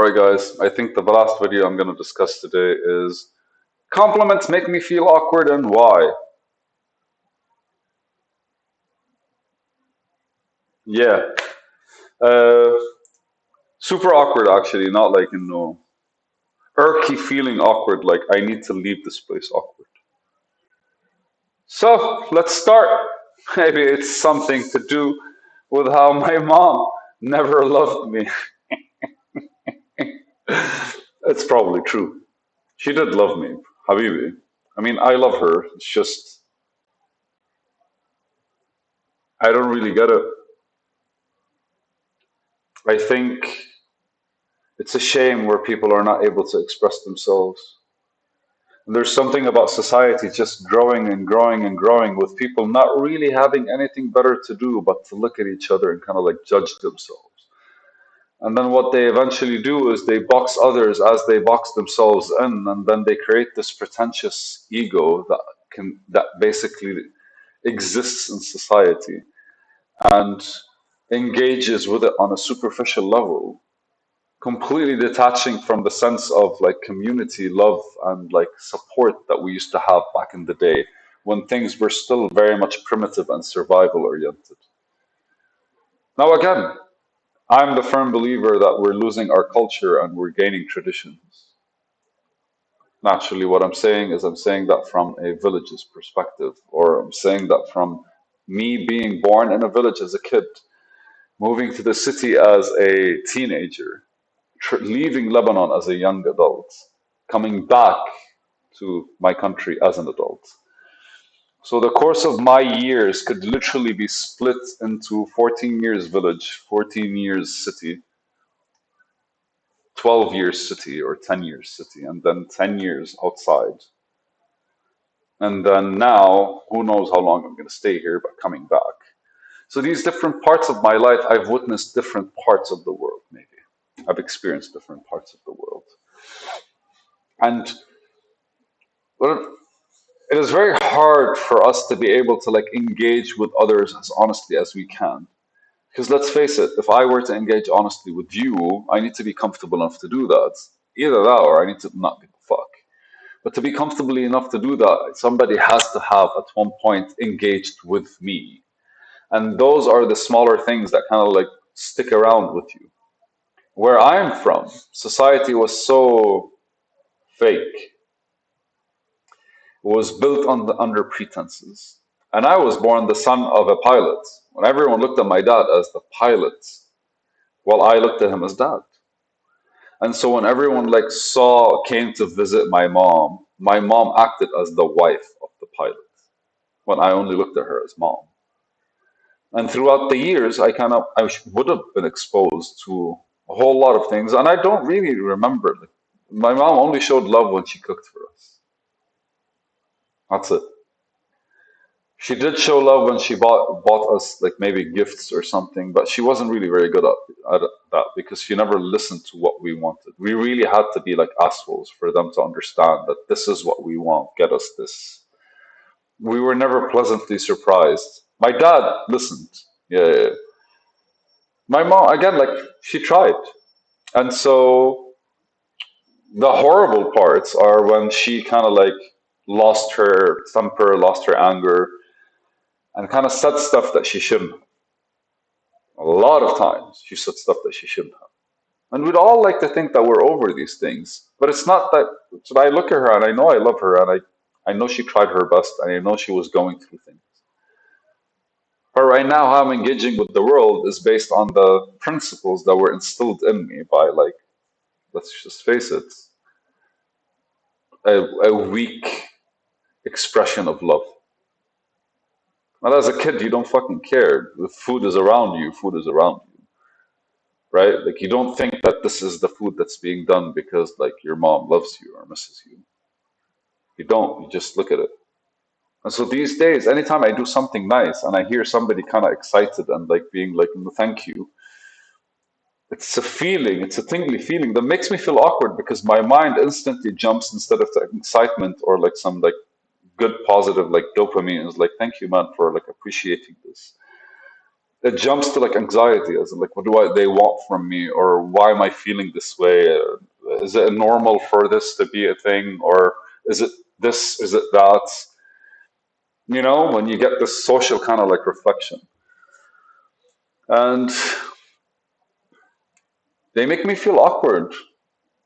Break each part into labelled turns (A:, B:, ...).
A: Alright guys, I think the last video I'm going to discuss today is compliments make me feel awkward and why. Yeah, uh, super awkward actually, not like no irky feeling awkward, like I need to leave this place awkward. So let's start. Maybe it's something to do with how my mom never loved me. It's probably true. She did love me, Habibi. I mean, I love her. It's just I don't really get it. I think it's a shame where people are not able to express themselves. And there's something about society just growing and growing and growing with people not really having anything better to do but to look at each other and kind of like judge themselves. And then what they eventually do is they box others as they box themselves in, and then they create this pretentious ego that basically exists in society and engages with it on a superficial level, completely detaching from the sense of like community love and like support that we used to have back in the day when things were still very much primitive and survival oriented. Now, again, I'm the firm believer that we're losing our culture and we're gaining traditions. Naturally, what I'm saying is I'm saying that from a village's perspective, or I'm saying that from me being born in a village as a kid, moving to the city as a teenager, leaving Lebanon as a young adult, coming back to my country as an adult. So the course of my years could literally be split into 14 years village, 14 years city, 12 years city, or 10 years city, and then 10 years outside. And then now, who knows how long I'm going to stay here, but coming back. So these different parts of my life, I've witnessed different parts of the world, maybe. I've experienced different parts of the world. And well, it is very hard for us to be able to like engage with others as honestly as we can. Because let's face it, if I were to engage honestly with you, I need to be comfortable enough to do that. Either that or I need to not give a fuck. But to be comfortably enough to do that, somebody has to have at one point engaged with me. And those are the smaller things that kind of like stick around with you. Where I'm from, society was so fake, was built on under pretenses. And I was born the son of a pilot. When everyone looked at my dad as the pilot, well, I looked at him as dad. And so when everyone like came to visit my mom acted as the wife of the pilot when I only looked at her as mom. And throughout the years, would have been exposed to a whole lot of things, and I don't really remember. Like, my mom only showed love when she cooked for us. That's it. She did show love when she bought us like maybe gifts or something, but she wasn't really very good at that because she never listened to what we wanted. We really had to be like assholes for them to understand that this is what we want, get us this. We were never pleasantly surprised. My dad listened. Yeah, yeah, yeah. My mom, again, like she tried. And so the horrible parts are when she kind of like lost her temper, lost her anger, and kind of said stuff that she shouldn't have. A lot of times she said stuff that she shouldn't have. And we'd all like to think that we're over these things, but it's not that. So I look at her and I know I love her and I know she tried her best and I know she was going through things. But right now, how I'm engaging with the world is based on the principles that were instilled in me by, like, let's just face it, a weak expression of love. But as a kid, you don't fucking care. If food is around you, food is around you, right? Like, you don't think that this is the food that's being done because, like, your mom loves you or misses you. You don't. You just look at it. And so these days, anytime I do something nice and I hear somebody kind of excited and like being like, "No, thank you," it's a feeling, it's a tingly feeling that makes me feel awkward because my mind instantly jumps instead of the excitement or like some like good positive like dopamine is like, thank you, man, for like appreciating this. it jumps to like anxiety, as in like, what do they want from me, or why am I feeling this way? Is it normal for this to be a thing, or is it this? Is it that? When you get this social kind of like reflection, and they make me feel awkward.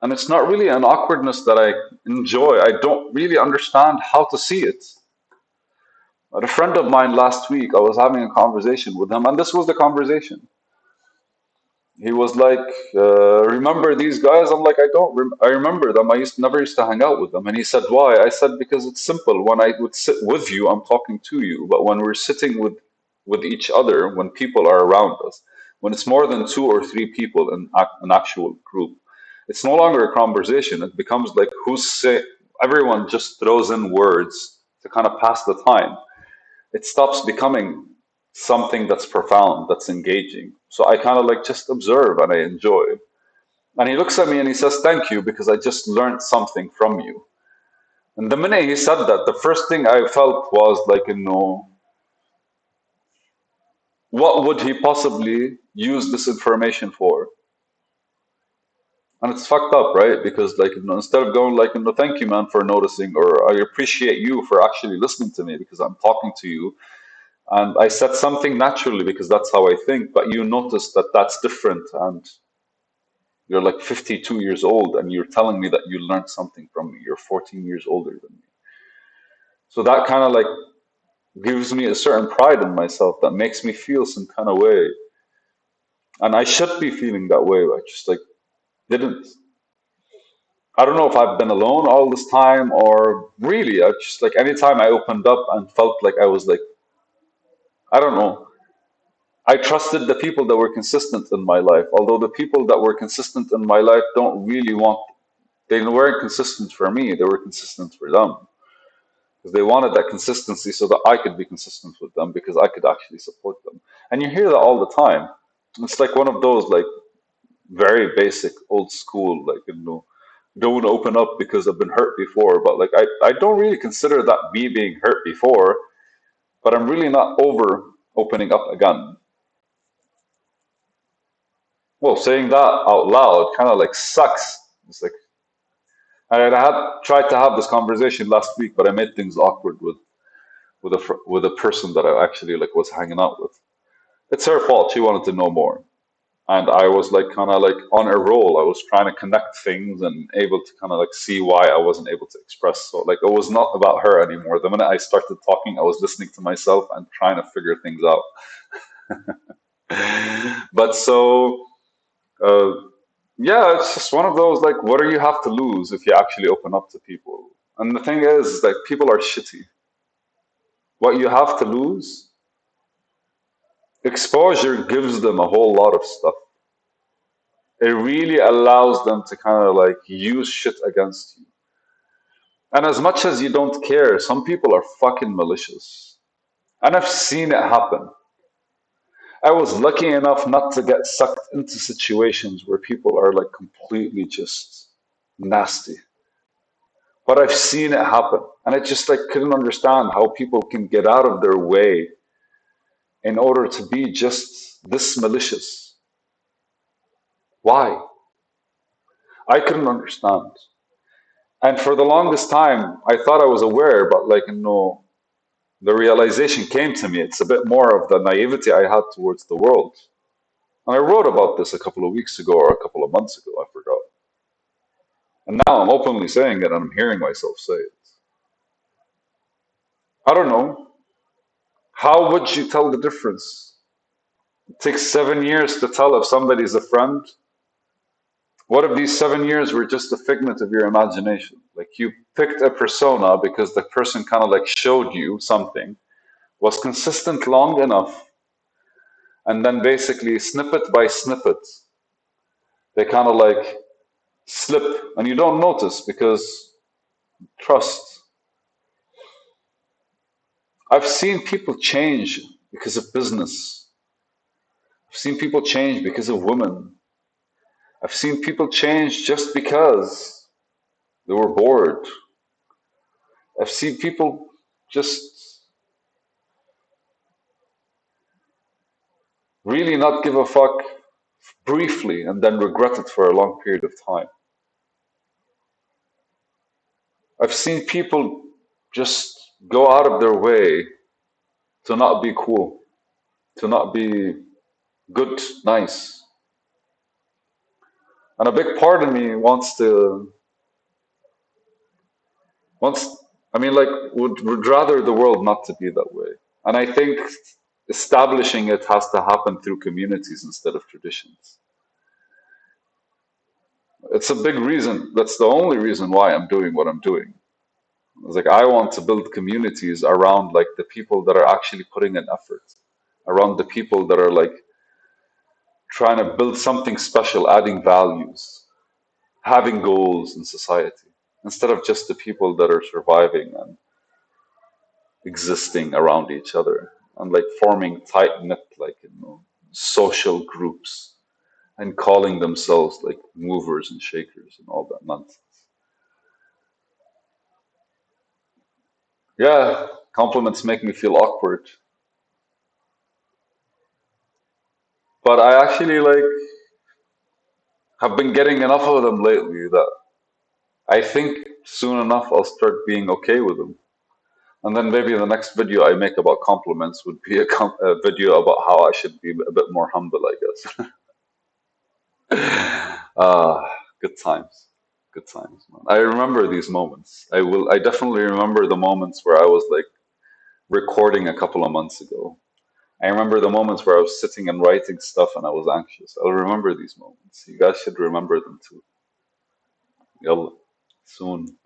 A: And it's not really an awkwardness that I enjoy. I don't really understand how to see it. But a friend of mine last week, I was having a conversation with him, and this was the conversation. He was like, "Remember these guys?" I'm like, "I don't. I remember them. I never used to hang out with them." And he said, "Why?" I said, "Because it's simple. When I would sit with you, I'm talking to you. But when we're sitting with each other, when people are around us, when it's more than two or three people in an actual group, it's no longer a conversation. It becomes like who's say. Everyone just throws in words to kind of pass the time. It stops becoming something that's profound, that's engaging. So I kind of like just observe and I enjoy. And he looks at me and he says, "Thank you, because I just learned something from you." And the minute he said that, the first thing I felt was like, what would he possibly use this information for? And it's fucked up, right? Because like, instead of going like, "Thank you, man, for noticing," or "I appreciate you for actually listening to me because I'm talking to you. And I said something naturally because that's how I think, but you notice that that's different. And you're like 52 years old and you're telling me that you learned something from me. You're 14 years older than me." So that kind of like gives me a certain pride in myself that makes me feel some kind of way. And I should be feeling that way. I just like didn't. I don't know if I've been alone all this time or really, I just like anytime I opened up and felt like I was like, I don't know. I trusted the people that were consistent in my life, although the people that were consistent in my life don't really want, they weren't consistent for me, they were consistent for them. Because they wanted that consistency so that I could be consistent with them because I could actually support them. And you hear that all the time. It's like one of those like very basic old school, like, don't open up because I've been hurt before. But like I don't really consider that me being hurt before, but I'm really not over opening up again. Well, saying that out loud kind of like sucks. It's like I had tried to have this conversation last week, but I made things awkward with a person that I actually like was hanging out with. It's her fault. She wanted to know more, and I was like kind of like on a roll. I was trying to connect things and able to kind of like see why I wasn't able to express. So like it was not about her anymore. The minute I started talking, I was listening to myself and trying to figure things out. But so. Uh, Yeah, it's just one of those like, what do you have to lose if you actually open up to people? And the thing is, like, people are shitty. What you have to lose, exposure gives them a whole lot of stuff. It really allows them to kind of like use shit against you. And as much as you don't care, some people are fucking malicious. And I've seen it happen. I was lucky enough not to get sucked into situations where people are like completely just nasty. But I've seen it happen. And I just like couldn't understand how people can get out of their way in order to be just this malicious. Why? I couldn't understand. And for the longest time, I thought I was aware, but like, the realization came to me. It's a bit more of the naivety I had towards the world. And I wrote about this a couple of weeks ago or a couple of months ago, I forgot. And now I'm openly saying it and I'm hearing myself say it. I don't know. How would you tell the difference? It takes 7 years to tell if somebody's a friend. What if these 7 years were just a figment of your imagination? Like you picked a persona because the person kind of like showed you something, was consistent long enough, and then basically snippet by snippet, they kind of like slip and you don't notice because trust. I've seen people change because of business. I've seen people change because of women. I've seen people change just because they were bored. I've seen people just really not give a fuck briefly and then regret it for a long period of time. I've seen people just go out of their way to not be cool, to not be good, nice. And a big part of me wants, I mean, like, would rather the world not to be that way. And I think establishing it has to happen through communities instead of traditions. It's a big reason. That's the only reason why I'm doing what I'm doing. It's like I want to build communities around like the people that are actually putting in effort, around the people that are like trying to build something special, adding values, having goals in society, instead of just the people that are surviving and existing around each other and like forming tight knit like social groups and calling themselves like movers and shakers and all that nonsense. Yeah, compliments make me feel awkward, but I actually like have been getting enough of them lately that I think soon enough I'll start being okay with them. And then maybe the next video I make about compliments would be a video about how I should be a bit more humble, I guess. Ah, good times. Good times, man. I remember these moments. I definitely remember the moments where I was like recording a couple of months ago. I remember the moments where I was sitting and writing stuff and I was anxious. I'll remember these moments. You guys should remember them too. Yalla, soon.